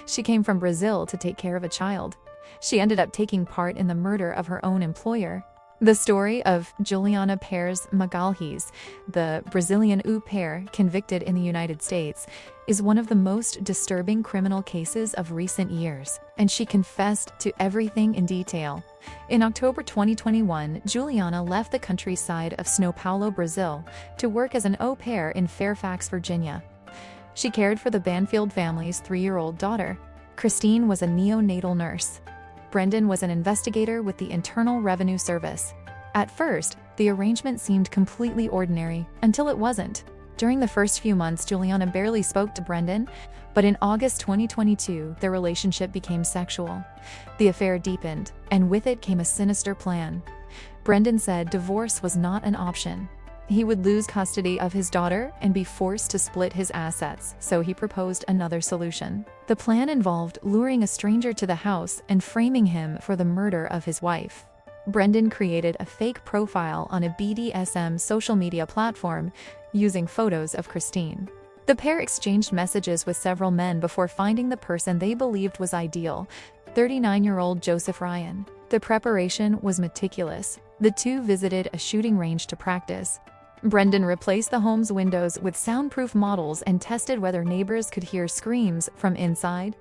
She came from Brazil to take care of a child. She ended up taking part in the murder of her own employer. The story of Juliana Peres Magalhães, the Brazilian au pair convicted in the United States, is one of the most disturbing criminal cases of recent years, and she confessed to everything in detail. In October 2021, Juliana left the countryside of São Paulo, Brazil, to work as an au pair in Fairfax, Virginia. She cared for the Banfield family's 3-year-old daughter. Christine was a neonatal nurse. Brendan was an investigator with the Internal Revenue Service. At first, the arrangement seemed completely ordinary, until it wasn't. During the first few months, Juliana barely spoke to Brendan, but in August 2022, their relationship became sexual. The affair deepened, and with it came a sinister plan. Brendan said divorce was not an option. He would lose custody of his daughter and be forced to split his assets, so he proposed another solution. The plan involved luring a stranger to the house and framing him for the murder of his wife. Brendan created a fake profile on a BDSM social media platform using photos of Christine. The pair exchanged messages with several men before finding the person they believed was ideal, 39-year-old Joseph Ryan. The preparation was meticulous. The two visited a shooting range to practice. Brendan replaced the home's windows with soundproof models and tested whether neighbors could hear screams from inside.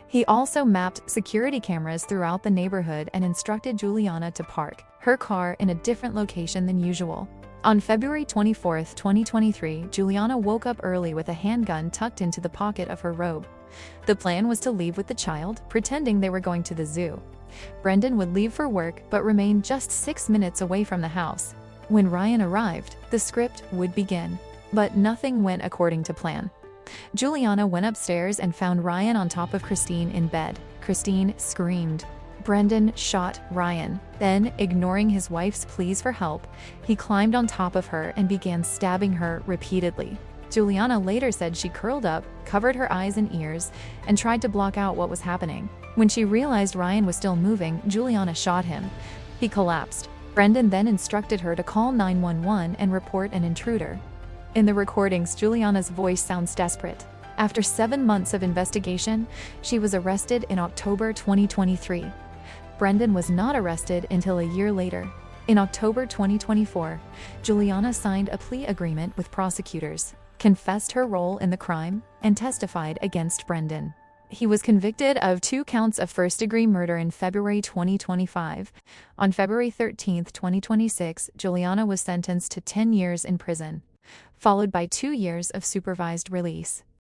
He also mapped security cameras throughout the neighborhood and instructed Juliana to park her car in a different location than usual. On February 24, 2023, Juliana woke up early with a handgun tucked into the pocket of her robe. The plan was to leave with the child, pretending they were going to the zoo. Brendan would leave for work but remain just 6 minutes away from the house. When Ryan arrived, the script would begin. But nothing went according to plan. Juliana went upstairs and found Ryan on top of Christine in bed. Christine screamed. Brendan shot Ryan. Then, ignoring his wife's pleas for help, he climbed on top of her and began stabbing her repeatedly. Juliana later said she curled up, covered her eyes and ears, and tried to block out what was happening. When she realized Ryan was still moving, Juliana shot him. He collapsed. Brendan then instructed her to call 911 and report an intruder. In the recordings, Juliana's voice sounds desperate. After 7 months of investigation, she was arrested in October 2023. Brendan was not arrested until a year later. In October 2024, Juliana signed a plea agreement with prosecutors, confessed her role in the crime, and testified against Brendan. He was convicted of 2 counts of first-degree murder in February 2025. On February 13, 2026, Juliana was sentenced to 10 years in prison, followed by 2 years of supervised release.